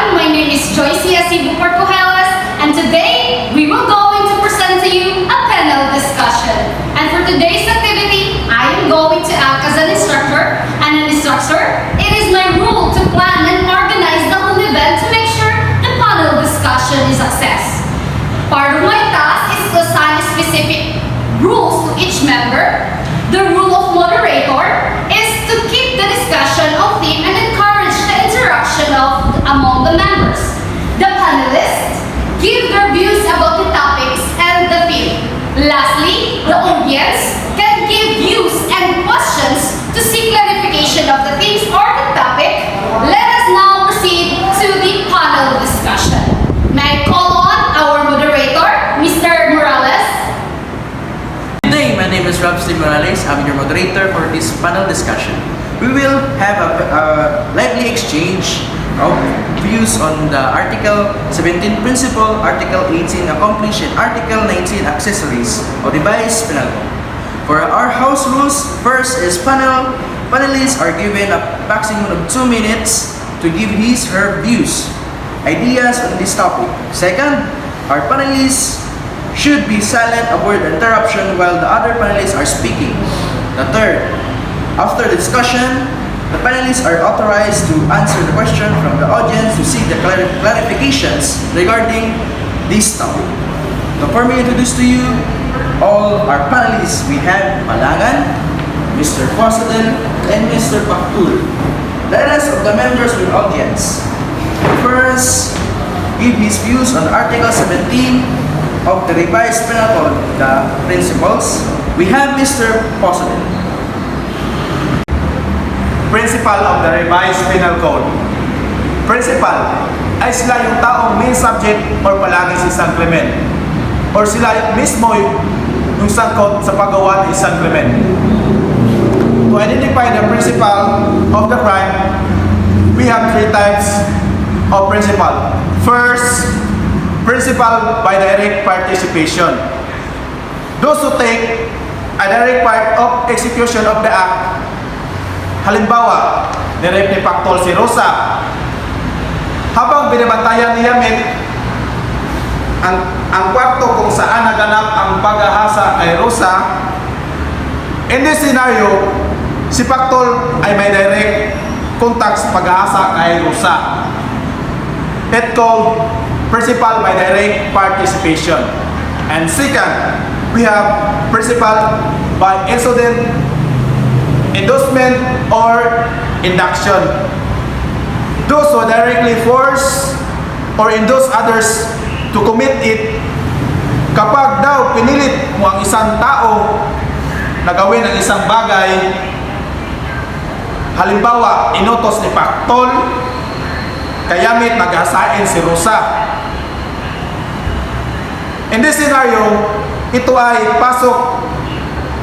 everyone. My name is Joyce Porcojelas, and today we will going to present to you a panel discussion. And for today's activity, I am going to act as an instructor. And an instructor, it is my role to plan and organize the whole event to make sure the panel discussion is a success. Part of my task is to assign specific rules to each member. The rule of moderator is to keep the discussion on theme and encourage the interaction among the members. The panelists give their views about the topics and the theme. Lastly, the audience can give views and questions to seek clarification of the themes or the topic. Let us now proceed to the panel discussion. May I call on our moderator, Mr. Morales? My name is Robsty Morales. I'm your moderator for this panel discussion. We will have a lively exchange of views on the Article 17 Principle, Article 18 Accomplice, and Article 19 Accessories of the Revised Penal Code. For our house rules, first is panelists are given a maximum of 2 minutes to give her views, ideas on this topic. Second, our panelists should be silent, avoid interruption while the other panelists are speaking. The third, after the discussion, the panelists are authorized to answer the question from the audience to seek the clarifications regarding this topic. So for me to introduce to you all our panelists, we have Palangan, Mr. Posadel, and Mr. Paktul. Let us of the members with audience. First, give his views on Article 17 of the Revised Penal Code, the principles. We have Mr. Posadel. Principle of the Revised Penal Code. Principal ay sila yung taong main subject or palagi si isang krimen, or sila mismo yung sangkot sa paggawa ng isang krimen. To identify the principle of the crime, we have 3 types of principle. First, principle by direct participation. Those who take a direct part of execution of the act. Halimbawa, ni-rape ni Paktol si Rosa. Habang binabantayan ni Yamit ang kwarto kung saan naganap ang paghahasa kay Rosa, in this scenario, si Paktol ay may direct contact sa paghahasa kay Rosa. It called principle by direct participation. And second, we have principle by incident, endorsement, or induction. Those who directly force or endorse others to commit it. Kapag daw pinilit mo ang isang tao na gawin ang isang bagay, halimbawa, inutos ni Paktol kayamit nag-asain si Rosa. In this scenario, ito ay pasok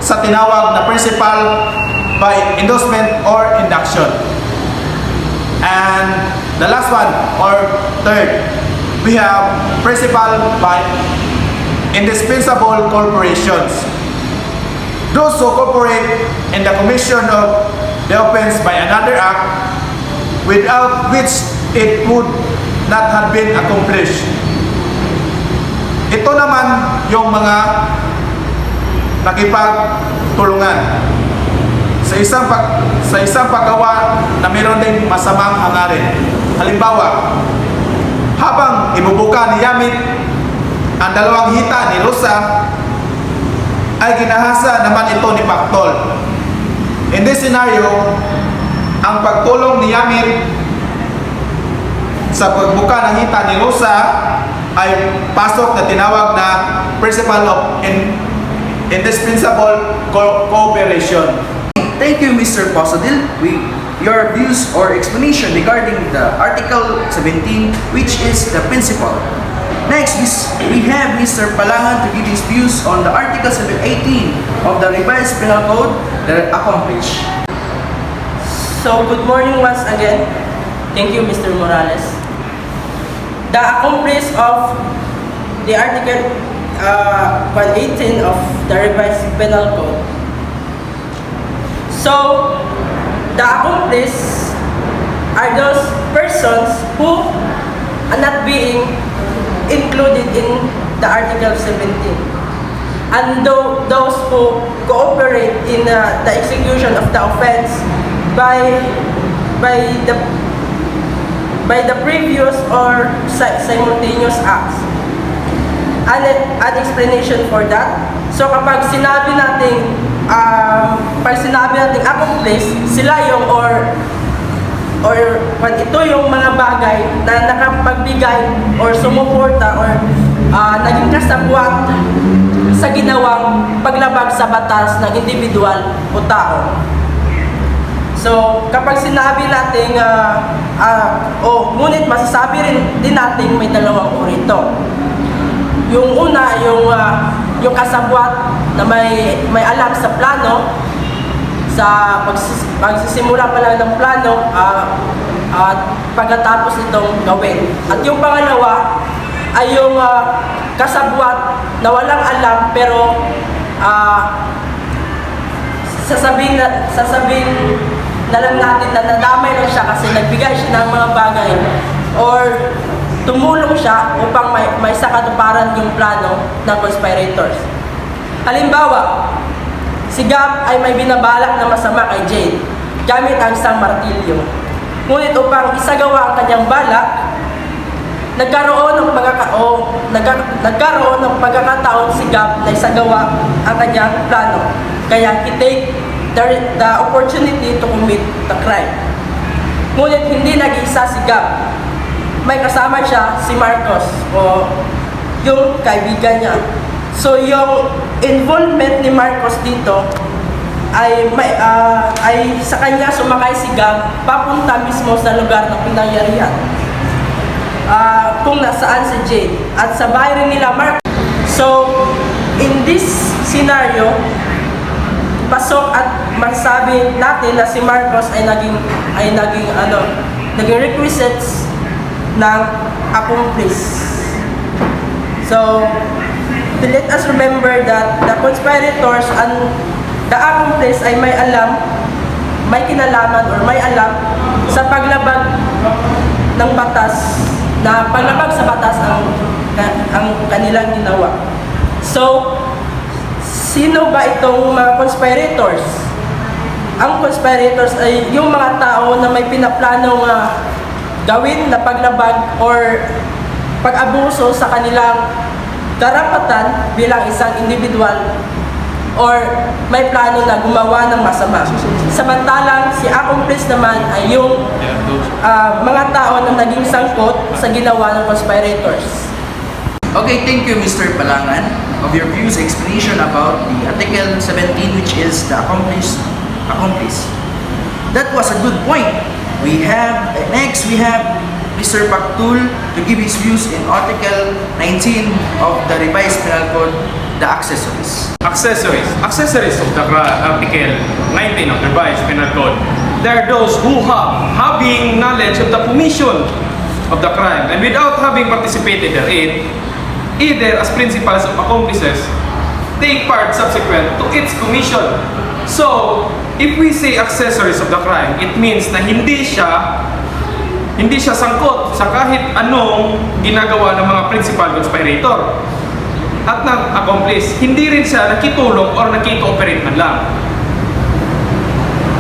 sa tinawag na principle by endorsement or induction. And the last one, or third, we have principle by indispensable corporations. Those who cooperate in the commission of the offense by another act without which it would not have been accomplished. Ito naman yung mga nakipagtulungan sa isang paggawa na mayroon din masamang hangarin. Halimbawa, habang ibubuka ni Yamit ang 2 hita ni Rosa, ay ginahasa naman ito ni Paktol. In this scenario, ang pagtulong ni Yamit sa pagbuka ng hita ni Rosa ay pasok na tinawag na principle of indispensable cooperation. Thank you, Mr. Posadel. Your views or explanation regarding the Article 17, which is the principle. Next, we have Mr. Palangan to give his views on the Article 18 of the Revised Penal Code, the Accomplice. So, good morning once again. Thank you, Mr. Morales. The accomplice of the Article 18 of the Revised Penal Code. So, the accomplice are those persons who not being included in the Article 17. And those who cooperate in the execution of the offense by the previous or simultaneous acts. An explanation for that. So kapag sinabi nating accomplice, sila yung or pag ito yung mga bagay na nakapagbigay or sumuporta or naging kasabwat sa ginawang paglabag sa batas ng individual o tao. So, kapag sinabi natin, ngunit masasabi rin din natin may dalawang uri ito. Yung una, yung kasabwat na may alam sa plano, sa pagsisimula pa lang ng plano, at pagkatapos itong gawin. At yung pangalawa ay yung kasabwat na walang alam pero sasabihin na lang natin na nadamay lang siya kasi nagbigay siya ng mga bagay or tumulong siya upang may sakatuparan yung plano ng conspirators. Halimbawa, si Gab ay may binabalak na masama kay Jade gamit ang isang martilyo. Ngunit upang isagawa ang kanyang balak, nagkaroon ng pagkakataon si Gab na isagawa ang kanyang plano. Kaya he take the opportunity to commit the crime. Ngunit hindi nag-iisa si Gab. May kasama siya si Marcos o yung kaibigan niya. So yung involvement ni Marcos dito ay sa kanya sumakay si Gab papunta mismo sa lugar ng pinangyarihan. Kung nasaan si Jade at sa bahay rin nila Marcos. So in this scenario, pasok at masasabi natin na si Marcos ay naging requisites ng accomplice. So let us remember that the conspirators and the accomplice ay may alam, may kinalaman or may alam sa paglabag ng batas, na paglabag sa batas ang kanilang ginawa. So sino ba itong mga conspirators? Ang conspirators ay yung mga tao na may pinaplanong gawin na paglabag or pag-abuso sa kanilang karapatan bilang isang individual or may plano na gumawa ng masama. Samantalang si accomplice naman ay yung mga tao na naging sangkot sa ginawa ng conspirators. Okay, thank you Mr. Palangan of your views explanation about the Article 17 which is the accomplice. That was a good point. Next we have Mr. Paktul to give his views in Article 19 of the revised penal code, the accessories. Accessories of the Article 19 of the revised penal code. There are those who having knowledge of the commission of the crime and without having participated therein, either as principals or accomplices, take part subsequent to its commission. So, if we say accessories of the crime, it means na hindi siya sangkot sa kahit anong ginagawa ng mga principal conspirator at ng accomplice. Hindi rin siya nakitulong or nakikooperate man lang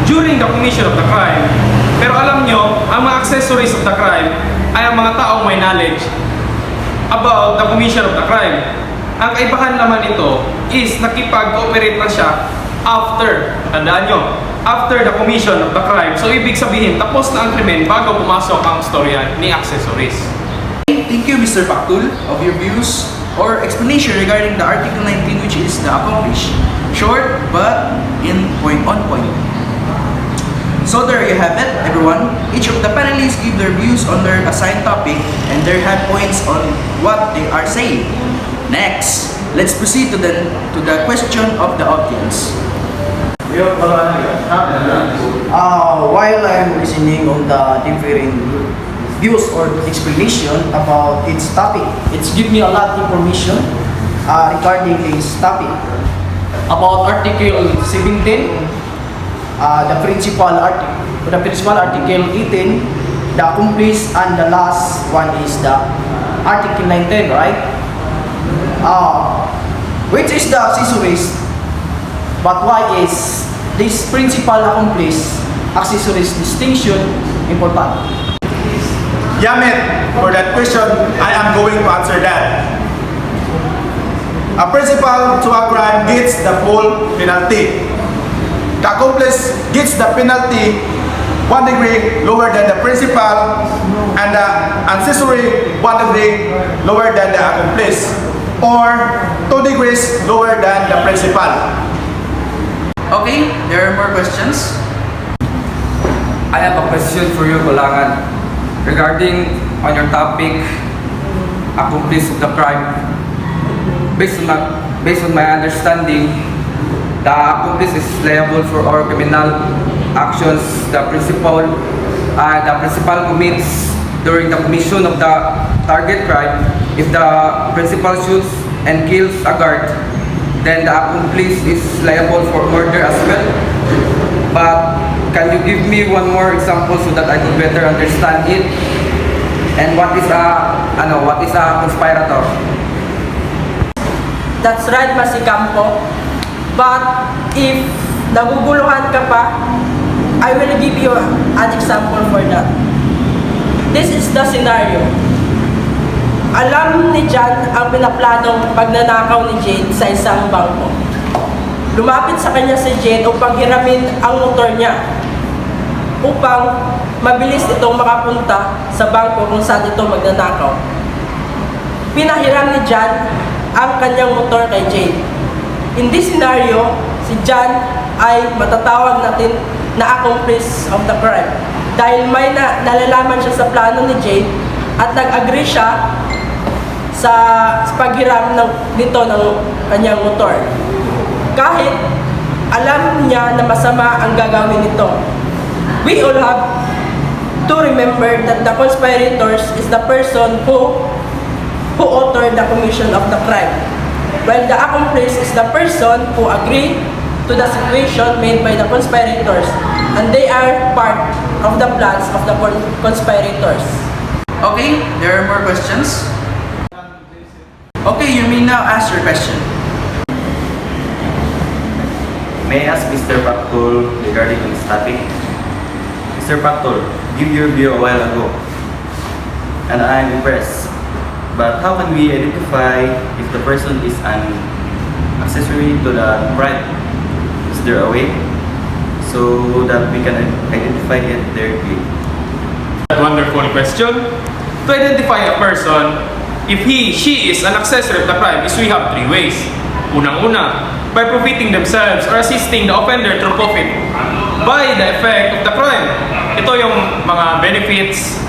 during the commission of the crime. Pero alam nyo, ang mga accessories of the crime ay ang mga taong may knowledge about the commission of the crime. Ang kaibahan naman ito is nakipag-cooperate na siya after, tandaan nyo, after the commission of the crime. So ibig sabihin, tapos na ang krimen bago pumasok ang storya ni accessories. Thank you Mr. Paktul of your views or explanation regarding the Article 19 which is the accomplice. Short but on point. So there you have it, everyone. Each of the panelists give their views on their assigned topic and their hand points on what they are saying. Next, let's proceed to the question of the audience. While I'm listening on the different views or explanation about its topic, it's give me a lot of information regarding this topic. About Article 17, the principal article 18, the accomplice, and the last one is the Article 19, right? Which is the accessories, but why is this principal accomplice accessories distinction important? Yamit, for that question, I am going to answer that. A principal to a crime gets the full penalty. The accomplice gets the penalty 1 degree lower than the principal, and the accessory 1 degree lower than the accomplice, or 2 degrees lower than the principal. Okay, there are more questions. I have a question for you, Kulangan, regarding on your topic, accomplice of the crime. Based on my understanding, the accomplice is liable for all criminal actions the principal commits during the commission of the target crime. If the principal shoots and kills a guard, then the accomplice is liable for murder as well. But can you give me one more example so that I could better understand it? And what is a conspirator? That's right, Masikampo. But if naguguluhan ka pa, I will give you an example for that. This is the scenario. Alam ni John ang pinaplanong pagnanakaw ni Jade sa isang bangko. Lumapit sa kanya si Jade upang hiramin ang motor niya upang mabilis itong makapunta sa bangko kung saan ito magnanakaw. Pinahiram ni John ang kanyang motor kay Jade. In this scenario, si John ay matatawag natin na accomplice of the crime dahil may nalalaman siya sa plano ni Jade at nag-agree siya sa paghiram nito ng kanyang motor. Kahit alam niya na masama ang gagawin nito. We all have to remember that the conspirators is the person who authored the commission of the crime, while the accomplice is the person who agreed to the situation made by the conspirators, and they are part of the plans of the conspirators. Okay, there are more questions. Okay, you may now ask your question. May I ask Mr. Paktul regarding this topic? Mr. Paktul, give your view a while ago, and I am impressed. But how can we identify if the person is an accessory to the crime? Is there a way so that we can identify it directly? Wonderful question. To identify a person, if she is an accessory of the crime, is we have 3 ways. Unang-una, by profiting themselves or assisting the offender through profit by the effect of the crime. Ito yung mga benefits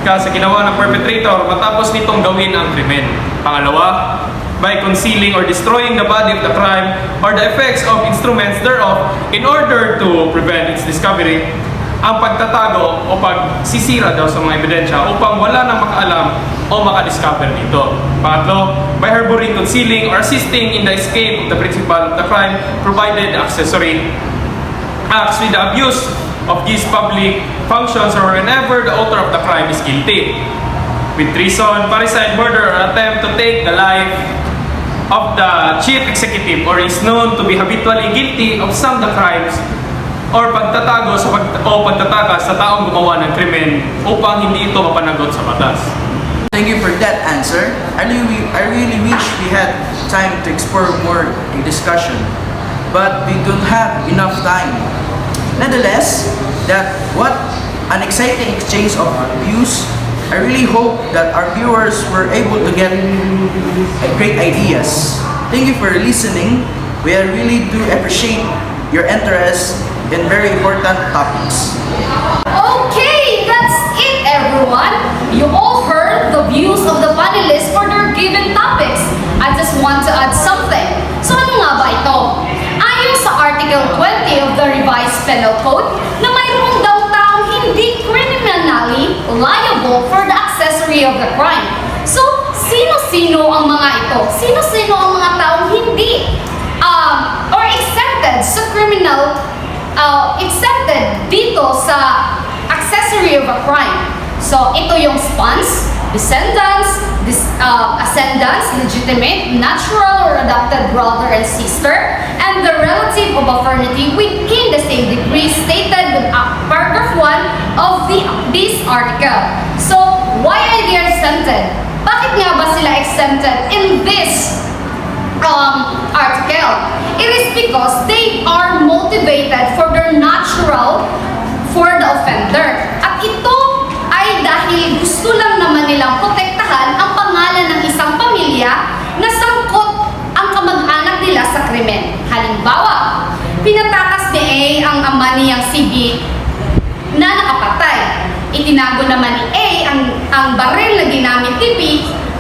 sa ginawa ng perpetrator matapos nitong gawin ang krimen. Pangalawa, by concealing or destroying the body of the crime or the effects of instruments thereof in order to prevent its discovery. Ang pagtatago o pagsisira daw sa mga ebidensya upang wala nang makaalam o makadiscover dito. Pangatlo, by harboring, concealing, or assisting in the escape of the principal of the crime provided accessory acts with the abuse of these public functions or whenever the author of the crime is guilty. With treason, parricide, murder, or attempt to take the life of the chief executive or is known to be habitually guilty of some of the crimes or pagtatago o pagtatakas sa taong gumawa ng krimen upang hindi ito mapanagot sa batas. Thank you for that answer. I really wish we had time to explore more in discussion, but we don't have enough time. Nonetheless, what an exciting exchange of views. I really hope that our viewers were able to get great ideas. Thank you for listening. We really do appreciate your interest in very important topics. Okay, that's it everyone. You all heard the views of the panelists for their given topics. I just want to add something. So ano nga ba ito? Ayon sa Article 20 of the Revised Penal Code na mayroong daw taong hindi criminally liable for the accessory of the crime. So, sino-sino ang mga ito? Sino-sino ang mga taong hindi or exempted sa exempted dito sa accessory of a crime? So, ito yung spons, descendants, ascendants, legitimate, natural or adopted brother and sister, and the relative of affirmative within the same degree stated with paragraph 1 of this article. So, why are they exempted? Bakit nga ba sila exempted in this article? It is because they are motivated for their natural for the offender. At ito ay dahil gusto lang naman nilang protektahan ang pangalan ng isang pamilya na sangkot ang kamag-anak nila sa krimen. Halimbawa, pinatakas ni A ang ama niyang si B na nakapatay. Itinago naman ni A ang baril na ginamit ni B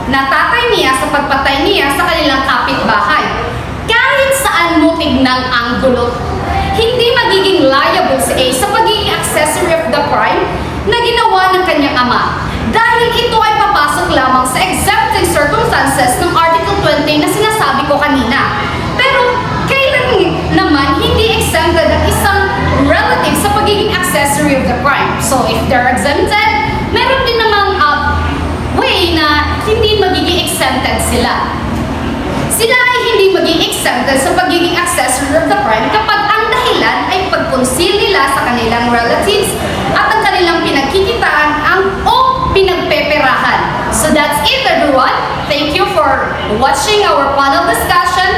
na tatay niya sa pagpatay niya sa kanilang kapitbahay. Kahit saan mo tignang ang gulot, hindi magiging liable si A sa pagiging accessory of the crime na ginawa ng kanyang ama dahil ito ay papasok lamang sa exempting circumstances ng Article 20 na sinasabi ko kanina. Pero kailan naman hindi exempted ang isang relative sa pagiging accessory of the crime? So if they're exempted, meron din namang way na hindi magiging exempted sila. Sila ay hindi magiging exempted sa pagiging accessory of the crime kapag ang dahilan ay pagkonceal nila sa kanilang relatives at ang kanilang pinagkikitaan o pinagpeperahan. So that's it, everyone. Thank you for watching our panel discussion.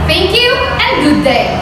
Thank you and good day.